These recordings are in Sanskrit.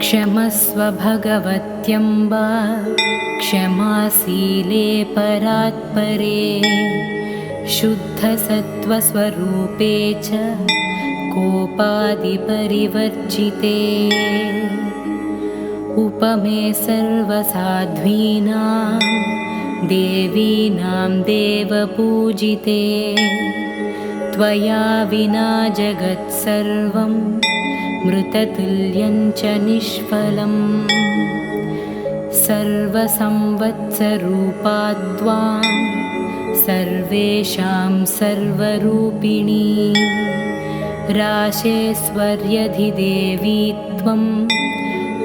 क्षमस्व भगवत्यम्बा क्षमाशीले परात्परे शुद्धसत्त्वस्वरूपे च कोपादिपरिवर्जिते उपमे सर्वसाध्वीनां देवीनां देवपूजिते त्वया विना जगत्सर्वं मृततुल्यं च निष्फलम् सर्वसंवत्सरूपा त्वां सर्वेषां सर्वरूपिणी राशेश्वर्यधिदेवी त्वं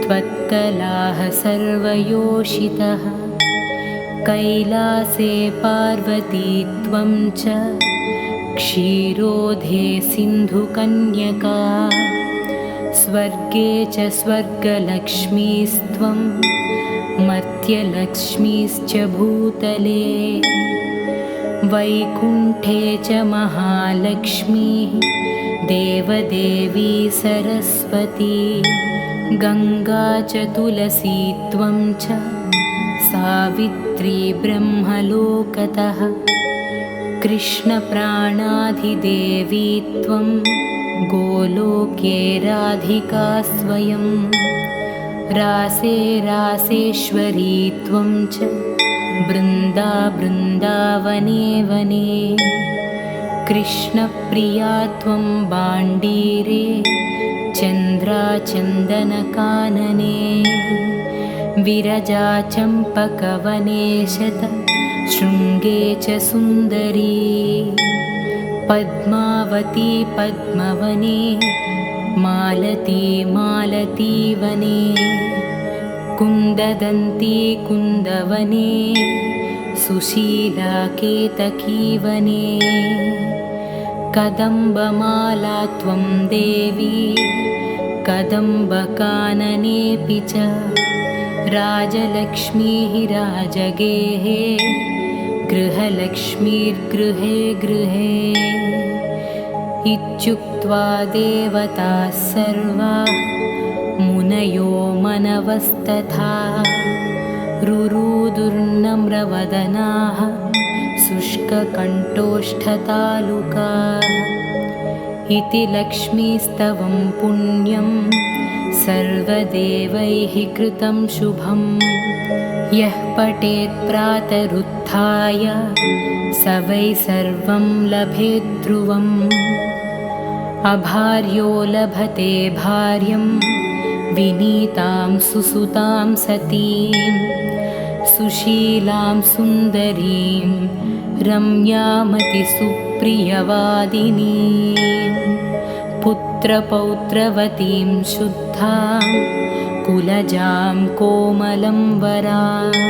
त्वत्कलाः सर्वयोषितः कैलासे पार्वती त्वं च क्षीरोधे सिन्धुकन्यका स्वर्गे च स्वर्गलक्ष्मीस्त्वं मर्त्यलक्ष्मीश्च भूतले वैकुण्ठे च महालक्ष्मीः देवदेवी सरस्वती गङ्गा च तुलसी त्वं च सावित्री ब्रह्मलोकतः कृष्णप्राणाधिदेवी त्वं गोलोके राधिका स्वयं रासे रासेश्वरी त्वं च बृन्दावने वने कृष्णप्रिया त्वं बाण्डीरे चन्द्राचन्दनकानने विरजा चम्पकवने शृङ्गे च सुन्दरी पद्मावती पद्मवने मालती मालतीवने कुन्ददन्ती कुन्दवने सुशीला केतकीवने कदम्बमाला त्वं देवी कदम्बकाननेऽपि च राजलक्ष्मीः राजगेः गृहलक्ष्मीर्गृहे गृहे इत्युक्त्वा देवताः सर्वाः मुनयो मनवस्तथा रुरुदुर्नम्रवदनाः शुष्ककण्ठोष्ठतालुकाः इति लक्ष्मीस्तवं पुण्यं सर्वदेवैः कृतं शुभं यः पठेत् प्रातरुत्थाय स वै सर्वं लभेत् ध्रुवम् अभार्यो लभते भार्यं विनीतां सुसुतां सतीं सुशीलां सुन्दरीं रम्यामतिसुप्रियवादिनीं पुत्रपौत्रवतीं शुद्धां कुलजां कोमलं वराम्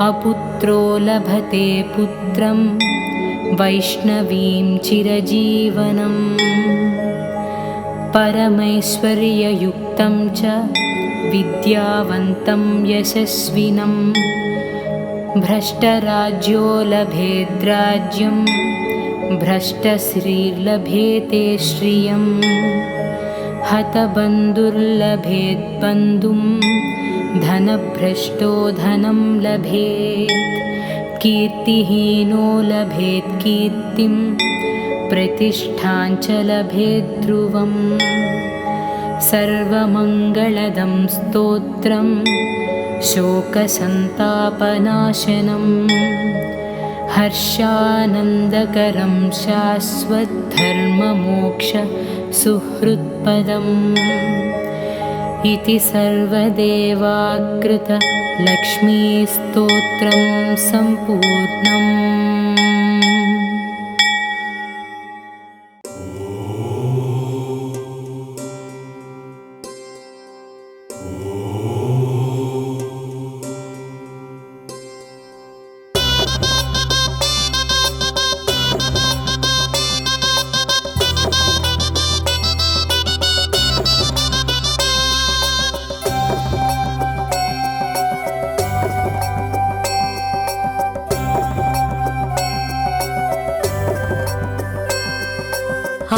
अपुत्रो लभते पुत्रं वैष्णवीं चिरजीवनम् परमैश्वर्ययुक्तं च विद्यावन्तं यशस्विनं भ्रष्टराज्यो लभेद्राज्यं भ्रष्टश्रीर्लभेते श्रियं हतबन्धुर्लभेद्बन्धुं धनभ्रष्टो धनं लभेत् कीर्तिहीनो लभेत् कीर्तिं प्रतिष्ठां च लभेत् ध्रुवम् सर्वमङ्गलदं स्तोत्रं शोकसन्तापनाशनं हर्षानन्दकरं शाश्वतधर्ममोक्षसुहृत्पदम् इति सर्वदेवाकृतलक्ष्मीस्तोत्रं सम्पूर्णम्।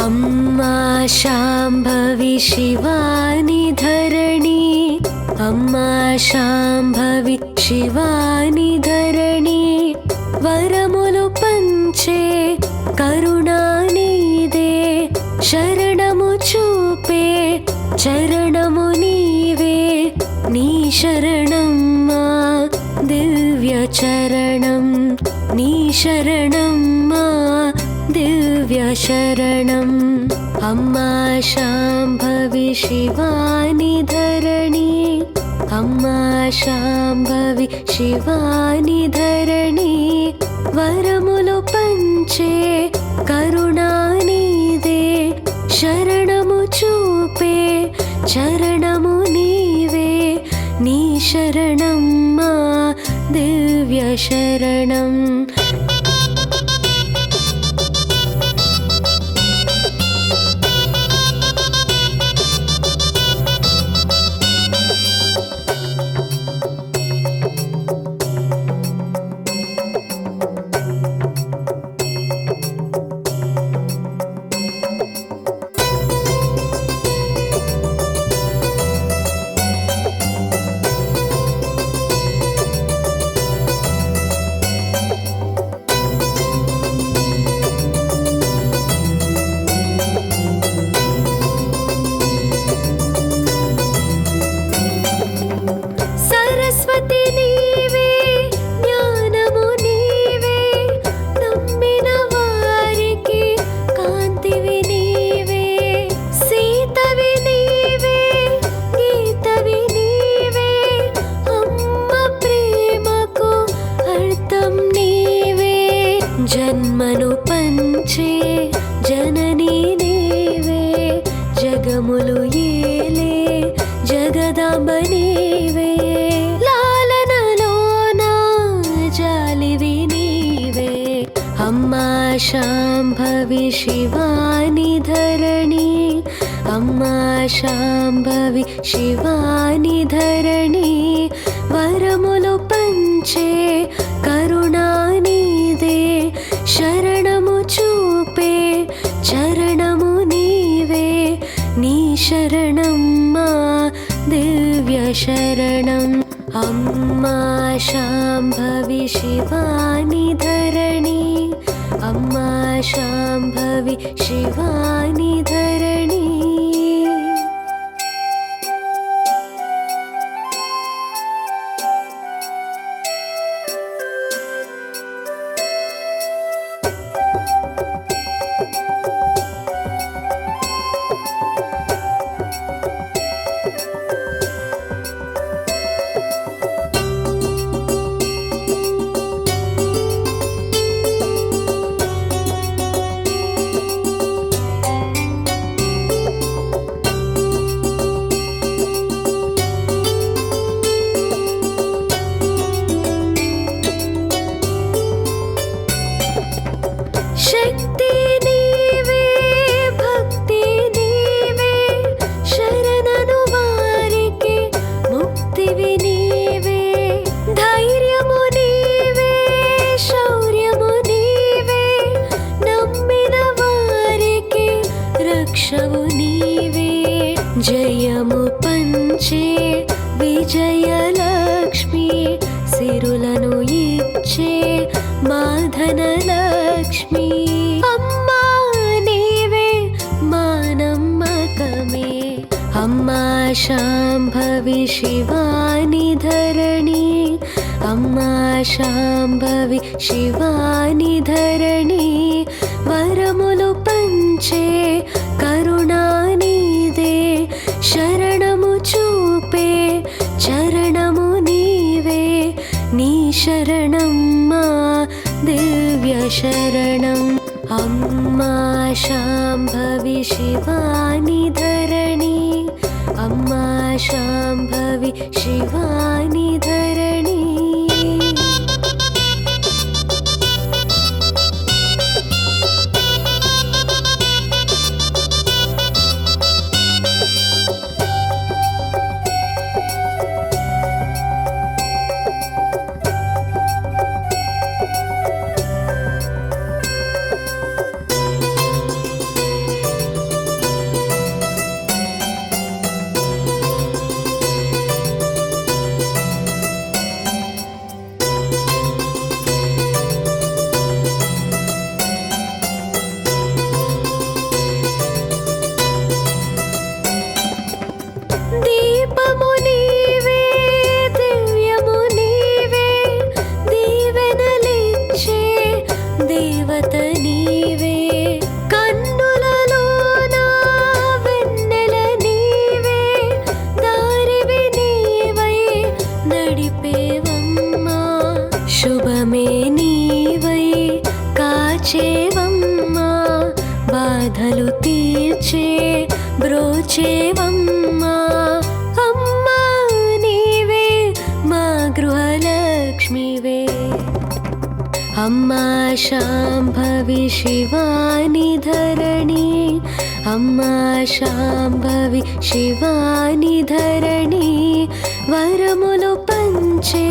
अम्मा शाम्भवी शिवानि धरणी अम्मा शाम्भवी शिवानि धरणी वरमुलु पंचे करुणानीदे शरणमु चूपे चरणमु नीवे नी शरणम्मा दिव्य चरणं नी शरणम्मा दिव्य शरणम् अम्मा शाम्भवी शिवानि धरणी अम्मा शाम्भवी शिवानि धरणी वरमुलु पंचे करुणानीदे शरणमु चूपे चरणमु नीवे नी शरणम्मा दिव्य शरणम् జన్మను పంచే జననీ నీవే జగములు ఏలే జగదాంబ నీవే లాలనలోన జాలివి నీవే అమ్మా శాంభవి శివాని ధరణి అమ్మా శాంభవి శివాని ధరణి వరములు పంచే కరుణానిదే శరణము చూపే చరణము నీవే నీ శరణమ్మా దివ్య శరణం అమ్మా శాంభవి శివాని ధరణి అమ్మా శాంభవి శివాని ధరణి శక్తి నీవే భక్తి నీవే శరణను వారికి ముక్తివి నీవే ధైర్యము నీవే శౌర్యము నీవే నమ్మిన వారికి రక్షవు నీవే జయము పంచే విజయలక్ష్మి సిరులను ఇచ్చే మాధనలక్ష్మి అమ్మా నీవే మా నమ్మకమే అమ్మా శాంభవి శివాని ధరణి అమ్మా శాంభవి శివాని ధరణి వరములు పంచే కరుణానిదే శరణము చూపే చరణము నీవే నీ శరణమ్మా దివ్య శరణం అమ్మా శాంభవి శివాని ధరణి అమ్మా శాంభవి శివాని ధరణి तीर्चे ब्रोचेवम्मा अम्मा नीवे मा गृहलक्ष्मीवे अम्मा शाम्भवी शिवानि धरणी अम्मा शाम्भवी शिवानि धरणी वरमुलु पंचे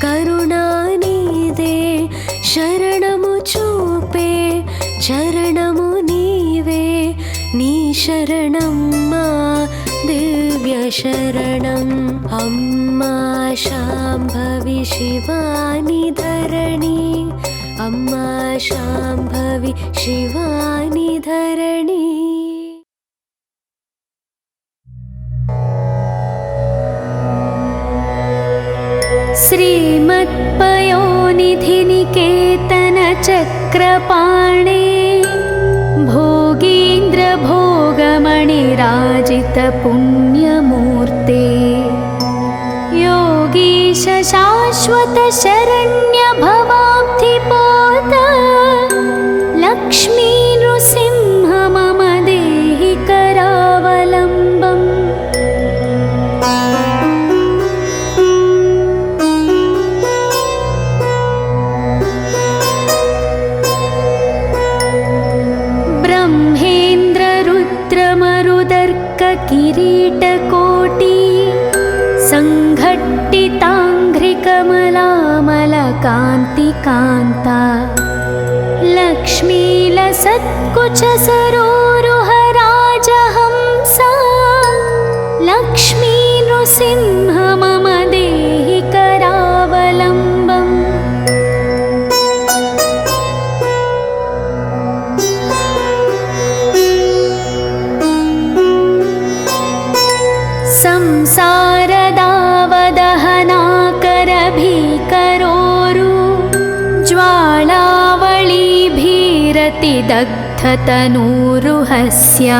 करुणानिदे शरणमु चूपे चरणमु नीवे नी शरणम्मा दिव्य शरणम् अम्मा शाम्भवी शिवानि धरणी अम्मा शाम्भवी शिवानि धरणी श्रीमत्पयोनिधिनिकेतन चक्रपाणे भोगीन्द्र भोगमणिराजित पुण्यमूर्ते योगीश शाश्वत शरण्य भवाब्धिपोत लक्ष्मी नृसिंह मम देहि करावलम्बम् ब्रह्मेन्द्र रुद्रमरुदर्क किरीटकोटि संघट्टिताङ्घ्रिकमलामलकान्तिकान्ता लक्ष्मीलसत्कुचसरोरुहराजहंसा लक्ष्मी नृसिंह मम देहि करावलम्बम् संसारदावदहनाकरभीकरोरु ज्वालावळीभीरतिदग्धतनूरुहस्य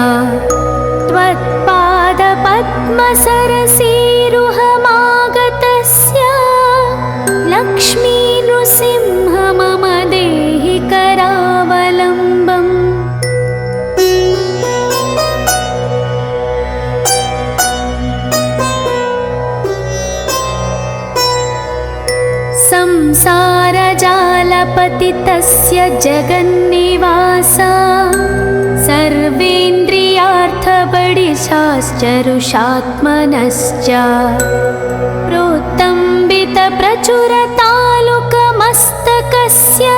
त्वत्पादपद्मसरसीरुहमागतस्य लक्ष्मी नृसिंह मम देहि करावलम्बम् संसारजालपतितस्य जगन्निवासा सर्वेन्द्रियार्थबडिशाश्चरुषात्मनश्च प्रोत्तम्बितप्रचुरतालुकमस्तकस्य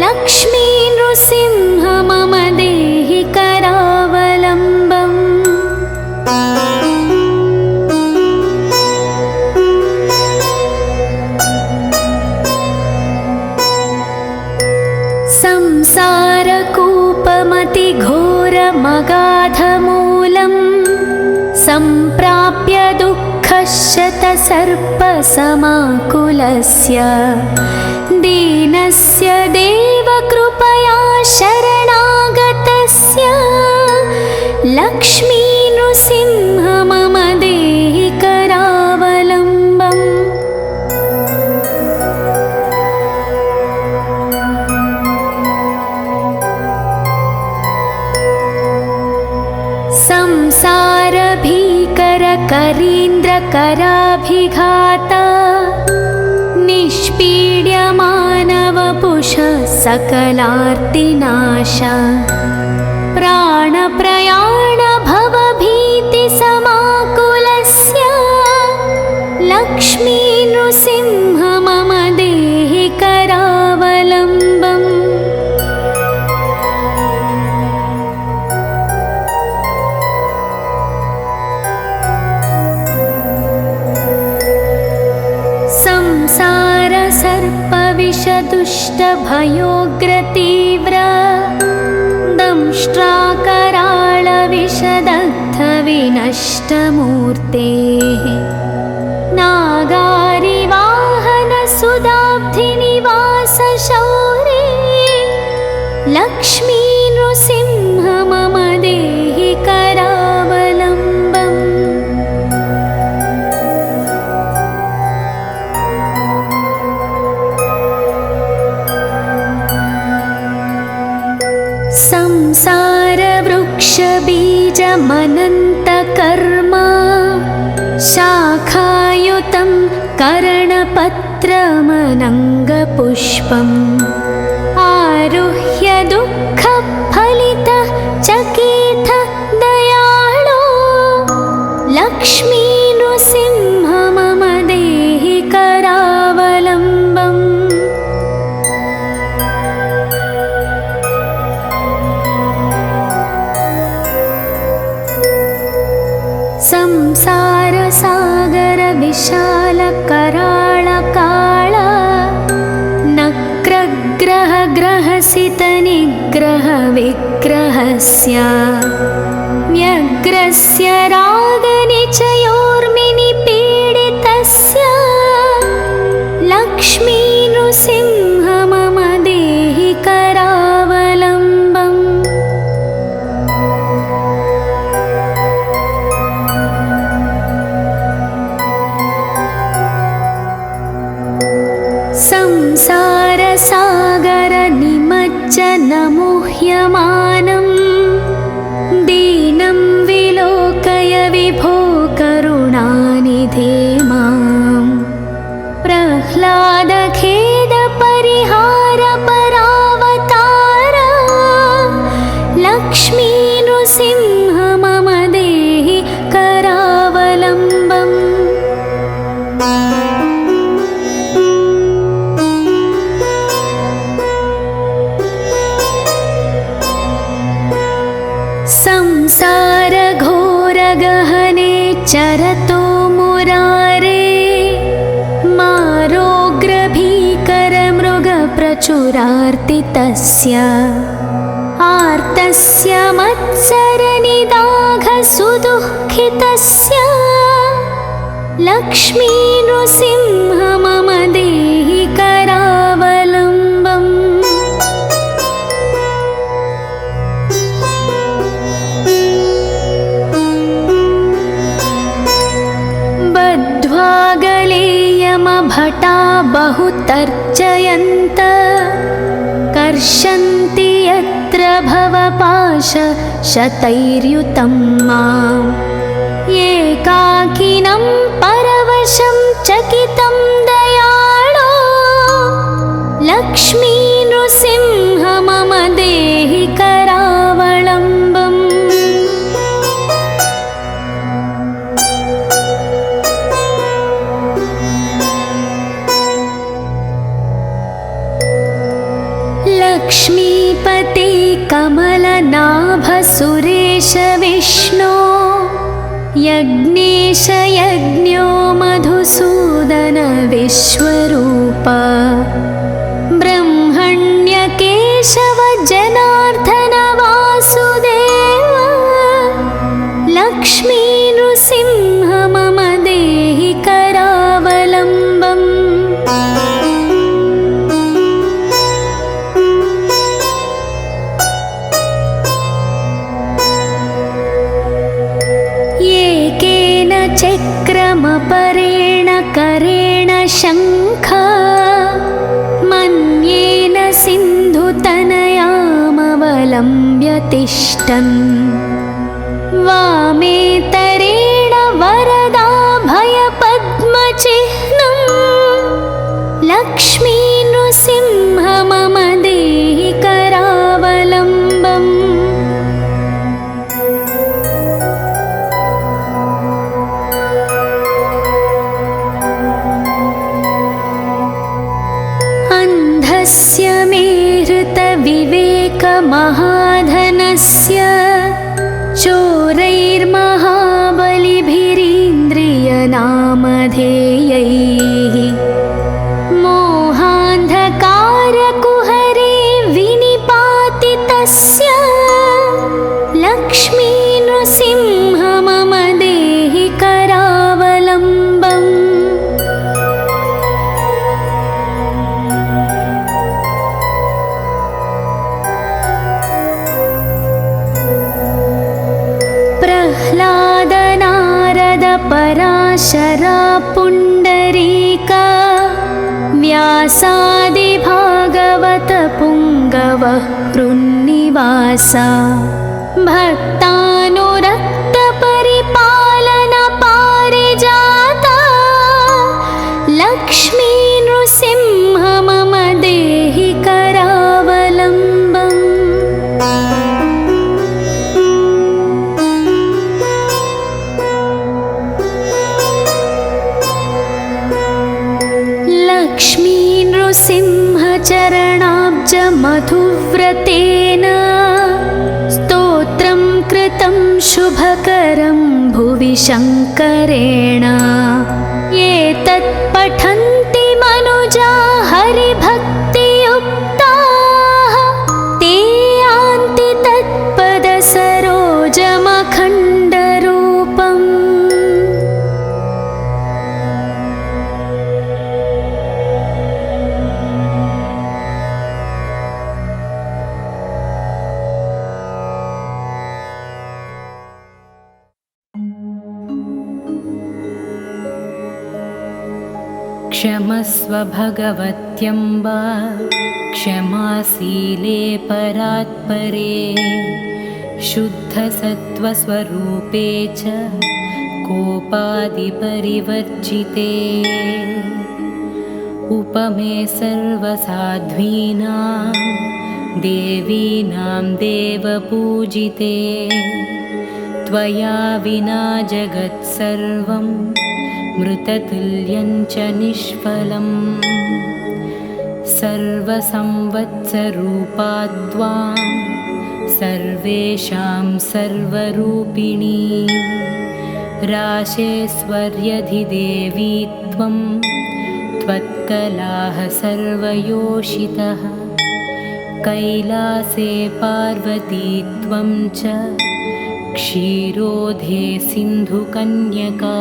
लक्ष्मी नृसिंह मम देहि करावलम्बम् संसारकूपमतिघोरमगाधमूलम् सम्प्राप्य दुःखशतसर्पसमाकुलस्य दीनस्य देवकृपया शरणागतस्य लक्ष्मी नृसिंह मम देहि करावलम्बम् संसारभीकरकरीन्द्रकराभिघाता निष्पीड्यमानवपुषः सकलार्तिनाशा प्राणप्रयाणभवभीतिसमाकुलस्य लक्ष्मी नृसिंह मम देहि करावलम्बम् संसारसर्पविषदुष्टभयोग्रतीव्र दंष्ट्राकराळविषदग्धविनष्टमूर्तेः नागारिवाहनसुदाब्धिनिवासशौरे लक्ष्मी नृसिंह मम देहि करावलम्बम् संसार वृक्षमनन्तकर्मा शाखायुतं कर्णपत्रमनङ्गपुष्पम् आरुह्य दुःखफलितः चकित दयाळो लक्ष्मी नृसिंह मम देहि करावलम्बम्। संसारसागर विशाल कराळ काळ नक्रग्रह ग्रहसित निग्रह विग्रहस्य व्यग्रस्य रागनिचयोर्मिनि पीडितस्य लक्ष्मी नृसिंह मम देहि करावलम्बम्। संसारसागर निमज्जन मुह्यमानं दीनं विलोकय विभो करुणानिधे मां प्रह्लादखेदपरिहार परावतार लक्ष्मी नृसिंह मम देहि करावलम्बम्। संसारघोरगहने चरतो मुरारे मारोग्रभीकरमृगप्रचुरार्तितस्य आर्तस्य मत्सरनिदाघसुदुःखितस्य लक्ष्मी नृसिंह मम देहि करावलम्बम्। बद्ध्वागलेयमभटा बहुतर्जयन्त कर्षन्ति यत्र भवपाशशतैर्युतं माम् एकाकिनं परवशं चकितं दयाळो लक्ष्मी नृसिंह मम देहि करावलम्बम्। लक्ष्मीपते कमलनाभ सुरेश विष्णो यज्ञेश यज्ञो मधुसूदन विश्वरूप ब्रह्मण्य केशव जनार्दन वासुदेव लक्ष्मी नृसिंह मम देहि करावलम्बम्। एकेन चक्रमपरेण करेण शङ्ख मन्येन सिन्धुतनयामवलम्ब्य तिष्ठन् वामेतरेण वरदाभयपद्मचिह्नं लक्ष्मी नृसिंह मम देहि करावलम्बम्। अन्धस्य मेहृतविवेकमहाधनस्य चोरैर्महाबलिभिरीन्द्रियनामधेयैः मोहान्धकारकुहरे विनिपातितस्य लक्ष्मी नृसिंह मम देहि करावलम्बम्। प्रह्लाद नारद पराशरा पुण्डरीक व्यासादि भागवत पुङ्गवः हृन्निवासा भक्तानुरक् मधुव्रतेन स्तोत्रं कृतं शुभकरं भुवि शङ्करेण एतत् पठन्ति मनुजा हरिभक्तियुक्ताः ते यान्ति तत्पदसरोजमखण्डरूपम्। क्षमस्व भगवत्यम्ब क्षमाशीले परात्परे शुद्धसत्त्वस्वरूपे च कोपादिपरिवर्जिते उपमे सर्वसाध्वीनां देवीनां देवपूजिते त्वया विना जगत्सर्वं मृततुल्यं च निष्फलम् सर्वसंवत्सरूपा त्वां सर्वेषां सर्वरूपिणी राशेश्वर्यधिदेवी त्वं त्वत्कलाः सर्वयोषितः कैलासे पार्वती त्वं च क्षीरोधे सिन्धुकन्यका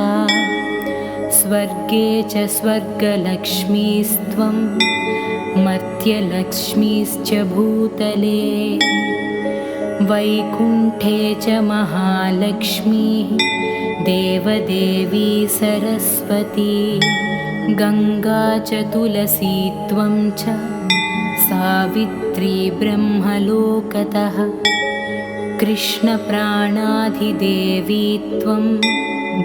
स्वर्गे च स्वर्गलक्ष्मीस्त्वं मर्त्यलक्ष्मीश्च भूतले वैकुण्ठे च महालक्ष्मीः देवदेवी सरस्वती गङ्गा च तुलसी त्वं च सावित्री ब्रह्मलोकतः कृष्णप्राणाधिदेवी त्वं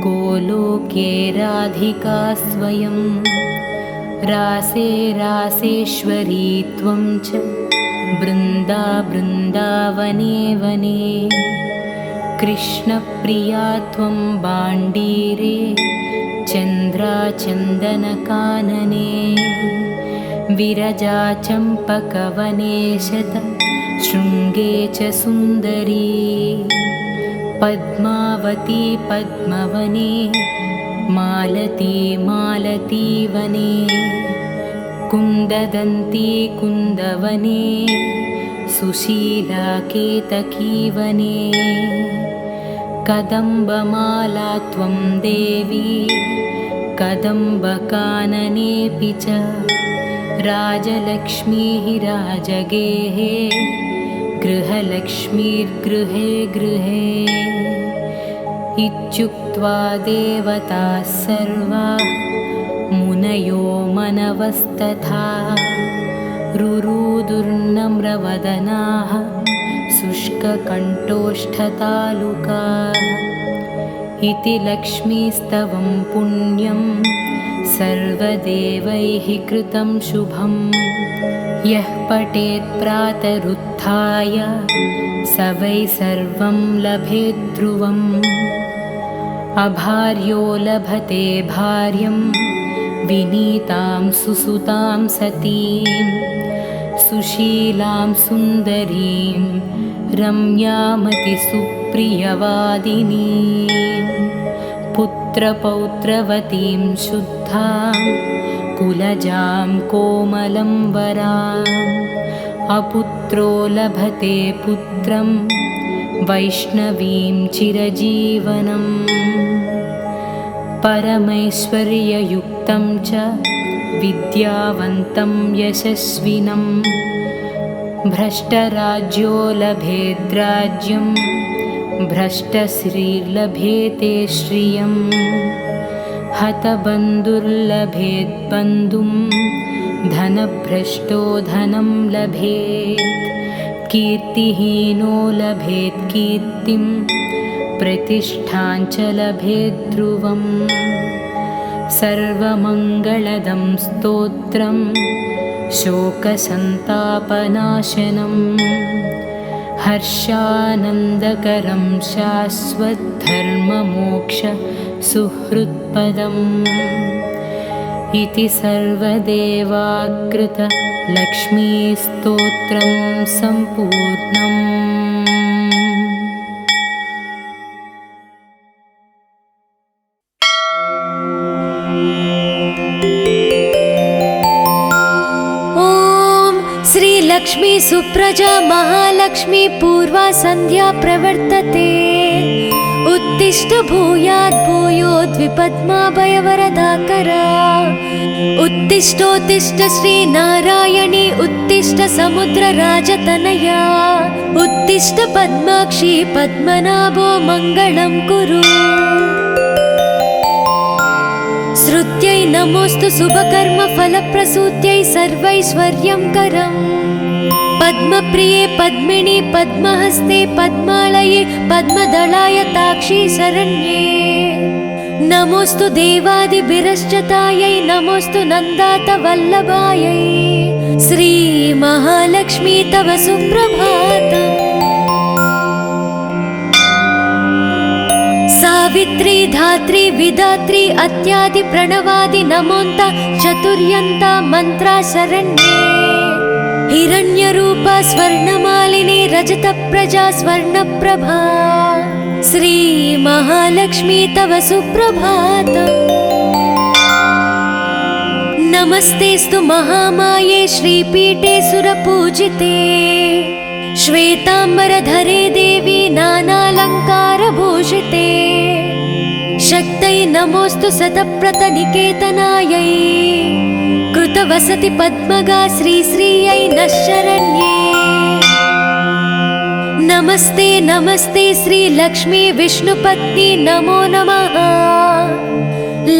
गोलोके राधिका स्वयं रासे रासेश्वरी त्वं च बृन्दा बृन्दावने वने कृष्णप्रिया त्वं बाण्डीरे चन्द्राचन्दनकानने विरजा चम्पकवने शृङ्गे च सुन्दरी पद्मावती पद्मवने मालती मालतीवने कुन्ददन्ती कुन्दवने सुशीला केतकीवने कदम्बमाला त्वं देवी कदम्बकाननेऽपि च राजलक्ष्मीः राजगेः गृहलक्ष्मीर्गृहे गृहे इत्युक्त्वा देवताः सर्वाः मुनयो मनवस्तथा रुरुदुर्नम्रवदनाः शुष्ककण्ठोष्ठतालुकाः इति लक्ष्मीस्तवं पुण्यं सर्वदेवैः कृतं शुभं यः पठेत् प्रातरुत्थाय स वै सर्वं लभेत् ध्रुवम् अभार्यो लभते भार्यं विनीतां सुसुतां सतीं सुशीलां सुन्दरीं रम्यामतिसुप्रियवादिनीं पुत्रपौत्रवतीं शुद्धां कुलजां कोमलं वराम् अपुत्रो लभते पुत्रं वैष्णवीं चिरजीवनम् परमैश्वर्ययुक्तं च विद्यावन्तं यशस्विनं भ्रष्टराज्यो लभेद्राज्यं भ्रष्टश्रीर्लभेते श्रियं हतबन्धुर्लभेद्बन्धुं धनभ्रष्टो धनं लभेत् कीर्तिहीनो लभेत् कीर्तिं प्रतिष्ठां च लभेत् ध्रुवम् सर्वमङ्गलदं स्तोत्रं शोकसन्तापनाशनं हर्षानन्दकरं शाश्वतधर्ममोक्षसुहृत्पदम् इति सर्वदेवाकृत लक्ष्मीस्तोत्रं सम्पूर्णम्। लक्ष्मी सुप्रजा महालक्ष्मी पूर्वा संध्या प्रवर्तते। उत्तिष्ठ भूयात् भूयोद्विपद्माभयवरदाकरा। उत्तिष्ठोत्तिष्ठ श्रीनारायणी उत्तिष्ठ समुद्रराजतनया। उत्तिष्ठ पद्माक्षी पद्मनाभो मङ्गलं कुरु। श्रुत्यै नमोऽस्तु शुभकर्म फलप्रसूत्यै सर्वैश्वर्यं करम्। पद्मप्रिये पद्मिनी पद्महस्ते पद्मालये पद्मदलाय ताक्षी शरण्ये। नमोऽस्तु देवादिभिरश्चतायै नमोऽस्तु नन्दातवल्लभायै। श्रीमहालक्ष्मी तव सुप्रभातम्। सावित्री धात्री विधात्री अत्यादि प्रणवादि नमोन्त चतुर्यन्ता मन्त्रा शरण्ये। हिरण्यरूपा स्वर्णमालिनी रजतप्रजा स्वर्णप्रभा। श्रीमहालक्ष्मी तव सुप्रभातम्। नमस्तेस्तु महामाये श्रीपीठे सुरपूजिते। श्वेताम्बरधरे देवी नानालङ्कारभूषिते। शक्तै नमोऽस्तु शतप्रतनिकेतनायै। कृतवसति पद्मगा श्रीश्रियै नः शरण्ये। नमस्ते नमस्ते श्रीलक्ष्मी विष्णुपत्नी नमो नमः।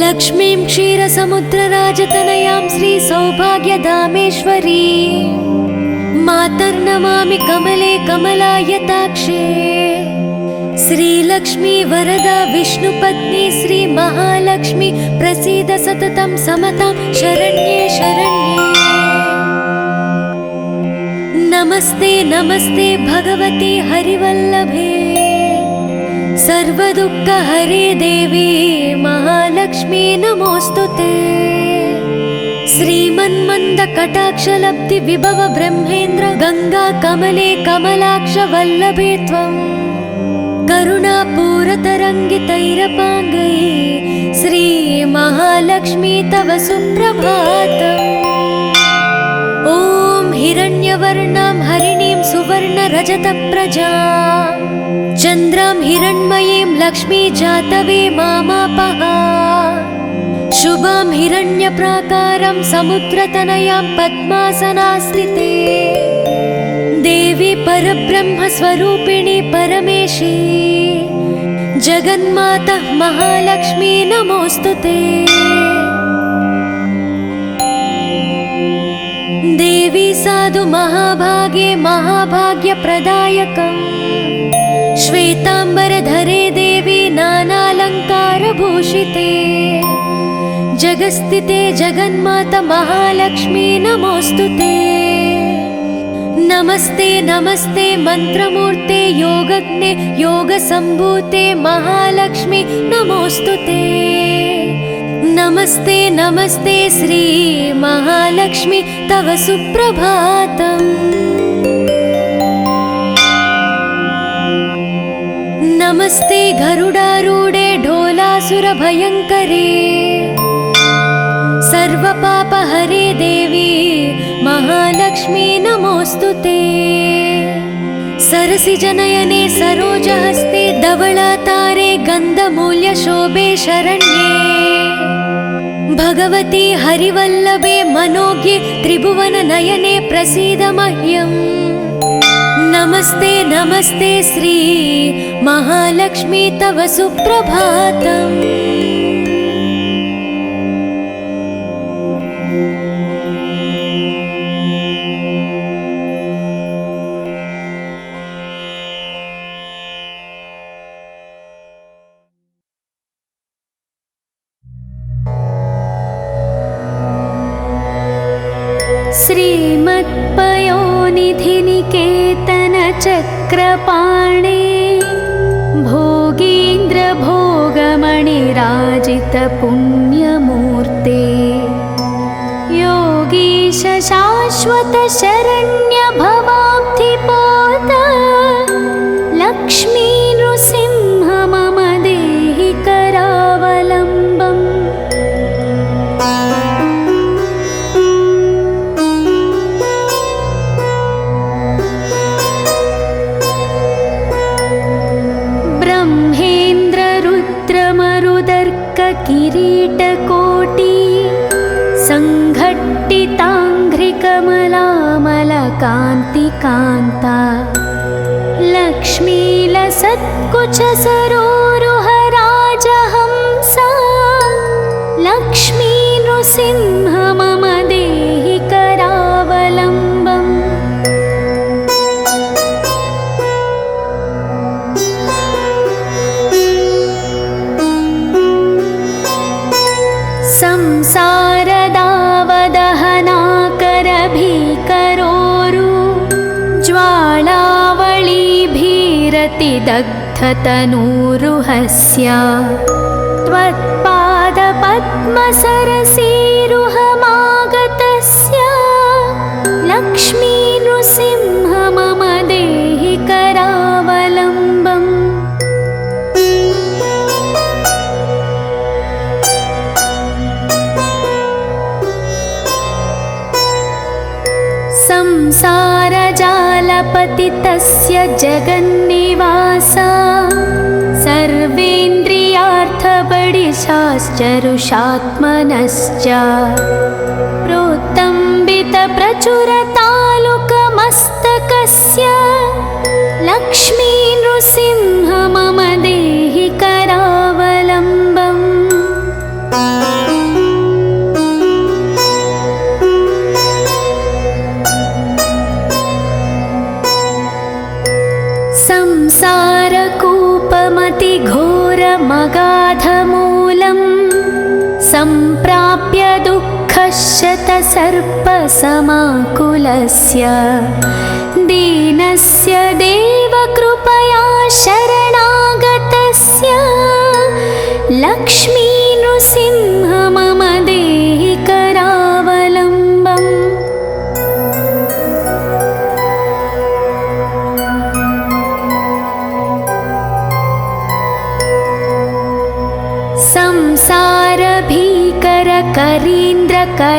लक्ष्मीं क्षीरसमुद्रराजतनयां श्रीसौभाग्यधामेश्वरी। मातर्नमामि कमले कमलायताक्षे। श्रीलक्ष्मी वरदा विष्णुपत्नी श्रीमहालक्ष्मी प्रसीद सततं समतां शरण्ये शरण्ये। नमस्ते नमस्ते भगवती हरिवल्लभे। सर्वदुःखहरे देवी महालक्ष्मी नमोऽस्तुते। श्रीमन्मन्दकटाक्षलब्धि विभव ब्रह्मेन्द्र गंगा कमले कमलाक्ष वल्लभे त्वं। करुणापूरतरङ्गितैरपाङ्गै श्रीमहालक्ष्मी तव सुप्रभातम्। ॐ हिरण्यवर्णां हरिणीं सुवर्णरजतप्रजा। चन्द्रां हिरण्मयीं लक्ष्मी जातवे मामापः। शुभां हिरण्यप्राकारं समुद्रतनयां पद्मासनास्थिते। देवी परब्रह्मस्वरूपिणी परमेशी। जगन्माता महालक्ष्मी नमोऽस्तुते। देवी साधु महाभागे महाभाग्यप्रदायकम्। श्वेताम्बरधरे देवी नानालङ्कारभूषिते। जगस्थिते जगन्माता महालक्ष्मी नमोऽस्तुते। नमस्ते नमस्ते मंत्रमूर्ते योगज्ञे योगसम्भूते महालक्ष्मी नमोऽस्तुते। नमस्ते नमस्ते श्री महालक्ष्मी तव सुप्रभातम्। नमस्ते गरुडारूढे ढोलासुरभयङ्करे। सर्वपापहरे देवी महालक्ष्मी नमोऽस्तुते। सरसिजनयने सरोजहस्ते धवलातारे गन्धमूल्यशोभे शरण्ये। भगवती हरिवल्लभे मनोज्ञे त्रिभुवननयने प्रसीद मह्यम्। नमस्ते नमस्ते श्री महालक्ष्मी तव सुप्रभातम्। श्रीमत्पयोनिधिनिकेतनचक्रपाणे भोगीन्द्रभोगमणिराजितपुण्यमूर्ते। योगी अम्बरीश शाश्वत शरण्य भवाब्धिपोत लक्ष्मी नृसिंह मम देहि करावलम्बम्। ब्रह्मेन्द्र रुद्र मरुदर्क किरीटकोटि संघट्टिताङ्घ्रिकमलामलकान्तिकान्ता लक्ष्मीलसत्कुच सरोरुह राजहंसा लक्ष्मी नृसिंह मम देहि करावलम्बम्। संसारदावदहनाकरभीकरोरु ज्वालावळीभिरतिदग्धतनूरुहस्य त्वत्पादपद्मसरसीरुहमागतस्य लक्ष्मी नृसिंह मम देहि करावलम्बम्। संसारजालपतितस्य जगन्निवासा सर्वेन्द्रियार्थबडिशाश्चरुषात्मनश्च प्रोत्तम्बितप्रचुरतालुकमस्तकस्य लक्ष्मी नृसिंह मम देहि करावलम्बम्। संसारकूपमतिघोरमगाधमूलम् सम्प्राप्य दुःखशतसर्पसमाकुलस्य दीनस्य देवकृपया शरणागतस्य लक्ष्मी नृसिंह मम देहि करावलम्बम्।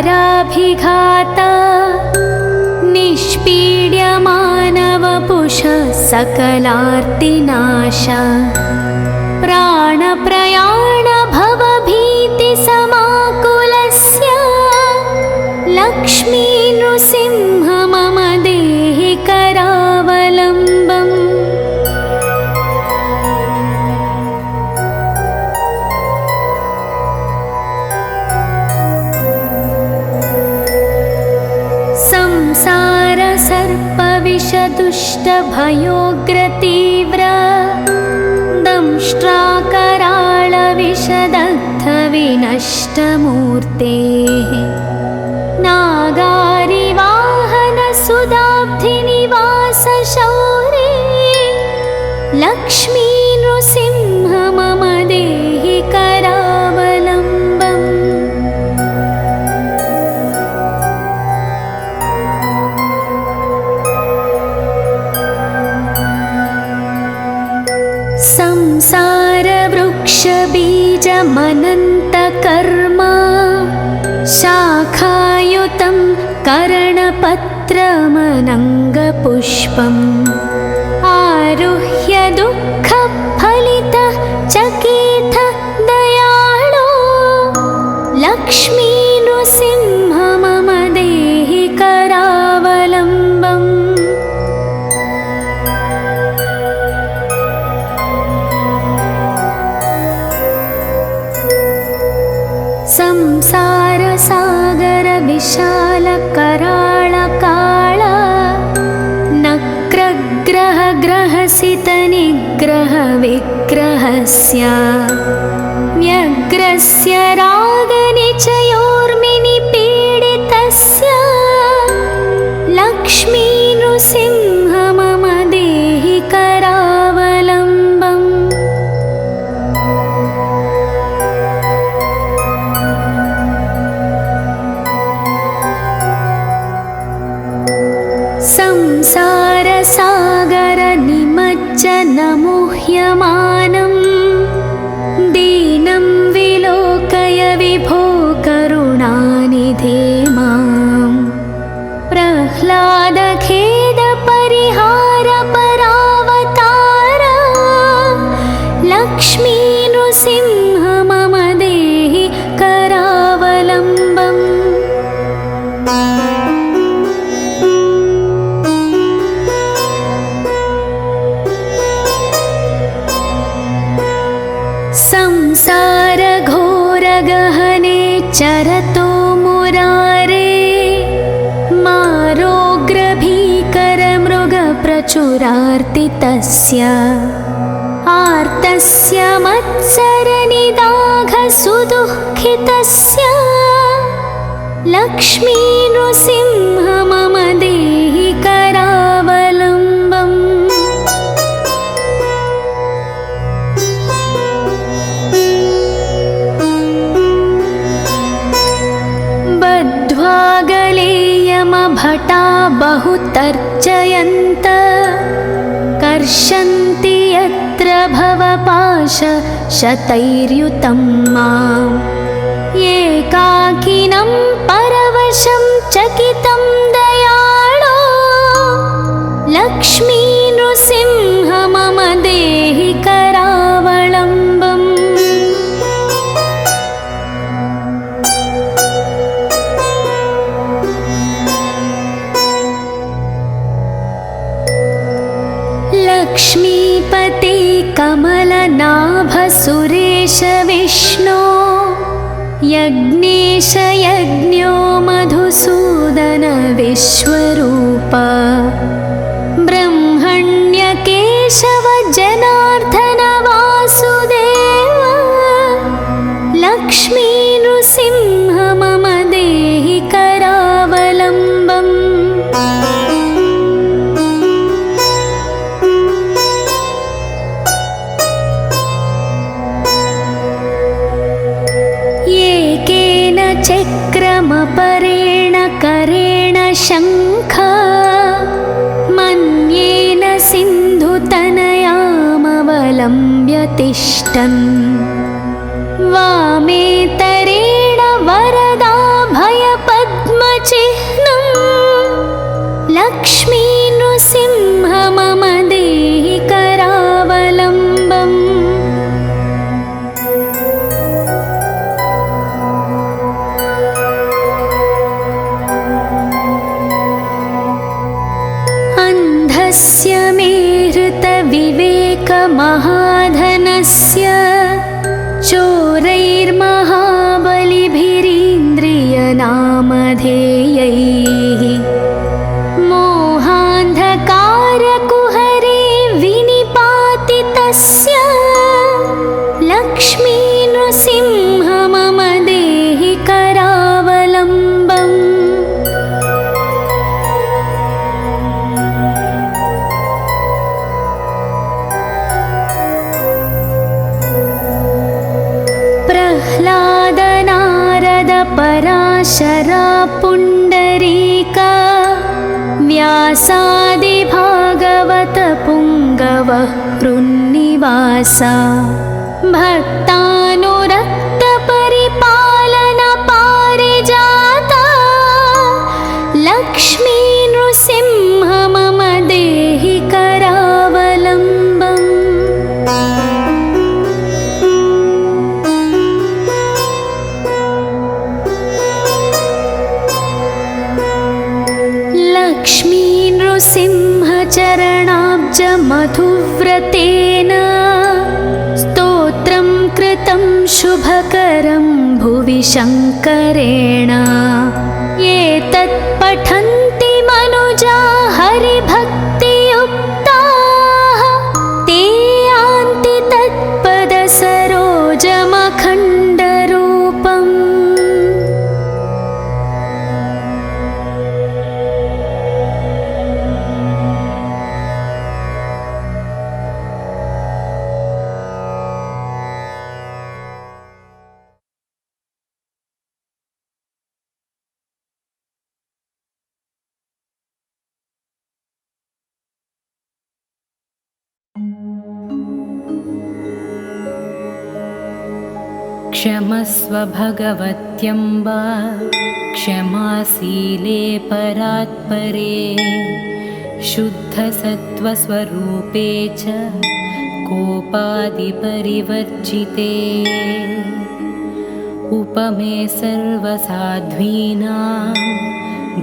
संसारभीकरकरीन्द्रकराभिघाता निष्पीड्यमानवपुषः सकलार्तिनाशा प्राणप्रयाणभवभीतिसमाकुलस्य लक्ष्मी नृसिंह मम देहि करावलम्बम्। संसारसर्पविषदुष्टभयोग्रतीव्र दंष्ट्राकराळविषदग्धविनष्टमूर्तेः नागारिवाहनसुदाब्धिनिवासशौरे लक्ष्मी नृसिंह मम देहि करावलम्बम्। संसारवृक्षबीजमनन्तकर्म शाखायुतं करणपत्रमनङ्गपुष्पम् आरुह्य दुःखफलितः चकेत दयाळो लक्ष्मी नृसिंह मम देहि करावलम्बम्। संसारसागरविशालकराळकाळ नक्रग्रहग्रहसितनिग्रहविग्रहस्य व्यग्रस्य रागनिचयोर्मिनिपीडितस्य लक्ष्मी नृसिंह मम देहि करावलम्बम्। मुह्यमानं दीनं विलोकय विभो करुणानिधे मां प्रह्लादखेदपरिहार परावतार लक्ष्मी नृसिंह मम देहि करावलम्बम्। संसारघोरगहने चरतो मुरारे मारोग्रभीकरमृगप्रचुरार्तितस्य आर्तस्य मत्सरनिदाघसुदुःखितस्य लक्ष्मी नृसिंह मम देहि करावलम्बम्। बद्ध्वागलेयमभटा बहुतर्जयन्त कर्षन्ति यत्र भवपाशशतैर्युतं माम् एकाकिनं परवशं चकितं दयाळो लक्ष्मी नृसिंह मम देहि करावलम्बम्। लक्ष्मीपते कमलनाभ सुरेश विष्णो यज्ञेश यज्ञो मधुसूदन विश्वरूप ब्रह्मण्य केशव जनार्दन वासुदेव लक्ष्मी नृसिंह मम देहि करावलम्बम्। चक्रमपरेण करेण शङ्ख मन्येन सिन्धुतनयामवलम्ब्य तिष्ठन् वामेतरेण वरदाभयपद्मचिह्नं लक्ष्मी नृसिंह मम देहि करावलम्बम्। अन्धस्य मे हृतविवेकमहाधनस्य चोरैर्महाबलिभिरीन्द्रियनामधेयैः मोहान्धकारकुहरे विनिपातितस्य लक्ष्मी नृसिंह मम देहि करावलम्बम्। प्रह्लाद नारद पराशरा पुण्डरीक व्यासादि भागवत पुङ्गव हृन्निवास भक्तानुरक्त परिपालन पारिजात लक्ष्मी नृसिंह मम देहि करावलम्बम्। लक्ष्मी नृसिंह चरणाब्ज मधुव्रतेन स्तोत्रं कृतं शुभकरं भुवि शङ्करेण एतत् पठन्ति मनुजा हरिभक्तियुक्ताः ते यान्ति तत्पदसरोजमखण्डरूपम्। क्षमस्व भगवत्यम्बा क्षमाशीले परात्परे शुद्धसत्त्वस्वरूपे च कोपादिपरिवर्जिते उपमे सर्वसाध्वीनां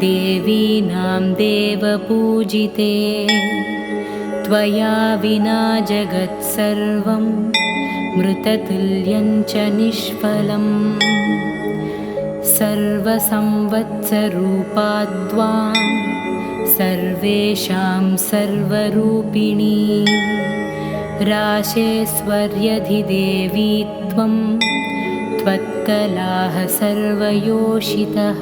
देवीनां देवपूजिते त्वया विना जगत्सर्वं मृततुल्यं च निष्फलम् सर्वसंवत्सरूपा त्वां सर्वेषां सर्वरूपिणी राशेश्वर्यधिदेवी त्वं त्वत्कलाः सर्वयोषितः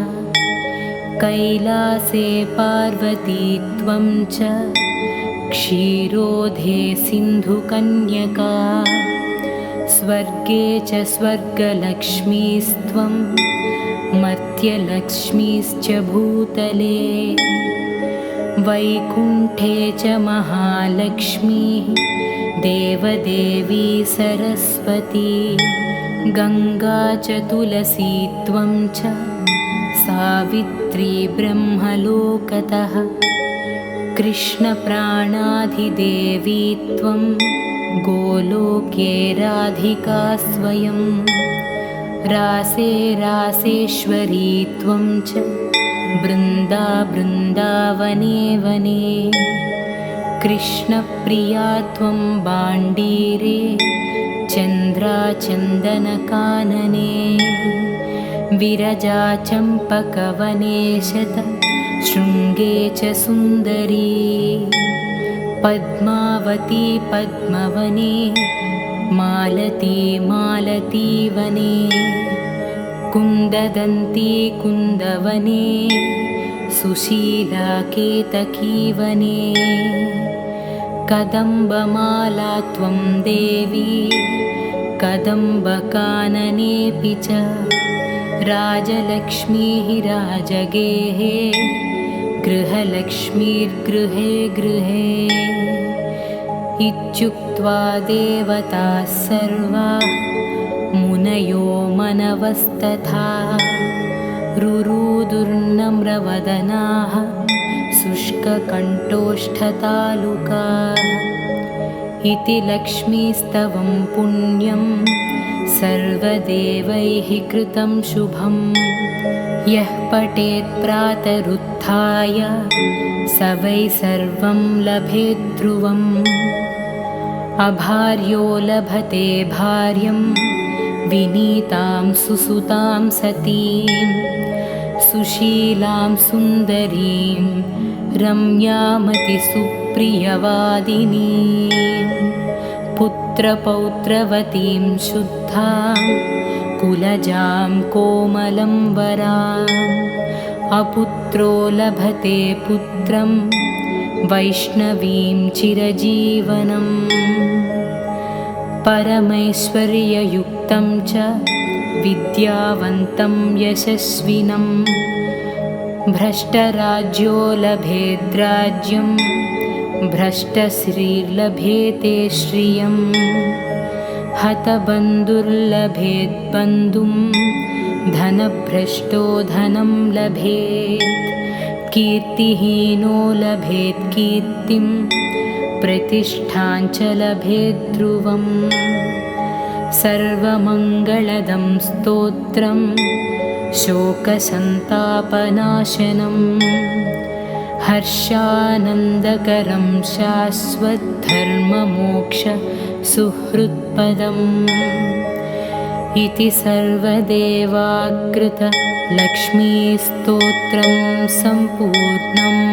कैलासे पार्वती त्वं च क्षीरोधे सिन्धुकन्यका स्वर्गे च स्वर्गलक्ष्मीस्त्वं मर्त्यलक्ष्मीश्च भूतले वैकुण्ठे च महालक्ष्मीः देवदेवी सरस्वती गङ्गा च तुलसी त्वं च सावित्री ब्रह्मलोकतः कृष्णप्राणाधिदेवी त्वं गोलोके राधिका स्वयं रासे रासेश्वरी त्वं च बृन्दावने वने कृष्णप्रिया त्वं बाण्डीरे चन्द्राचन्दनकानने विरजा चम्पकवने शृङ्गे च सुन्दरी पद्मावती पद्मवने मालती मालतीवने कुन्ददन्ती कुन्दवने सुशीला केतकीवने कदम्बमाला त्वं देवी कदम्बकाननेऽपि च राजलक्ष्मीः राजगेः गृहलक्ष्मीर्गृहे गृहे इत्युक्त्वा देवताः सर्वाः मुनयो मनवस्तथा रुरुदुर्नम्रवदनाः शुष्ककण्ठोष्ठतालुकाः इति लक्ष्मीस्तवं पुण्यं सर्वदेवैः कृतं शुभं यः पठेत् प्रातरुत्थाय स वै सर्वं लभेत् ध्रुवम् अभार्यो लभते भार्यं विनीतां सुसुतां सतीं सुशीलां सुन्दरीं रम्यामतिसुप्रियवादिनीं पुत्रपौत्रवतीं शुद्धां कुलजां कोमलं वराम् अपुत्रो लभते पुत्रं वैष्णवीं चिरजीवनम् परमैश्वर्ययुक्तं च विद्यावन्तं यशस्विनं भ्रष्टराज्यो लभेद्राज्यं भ्रष्टश्रीर्लभेते श्रियं हतबन्धुर्लभेद्बन्धुं धनभ्रष्टो धनं लभेत् कीर्तिहीनो लभेत् कीर्तिं प्रतिष्ठां च लभेत् ध्रुवम् सर्वमङ्गलदं स्तोत्रं शोकसन्तापनाशनं हर्षानन्दकरं शाश्वतधर्ममोक्षसुहृत्पदम् इति सर्वदेवाकृतलक्ष्मीस्तोत्रं सम्पूर्णम्।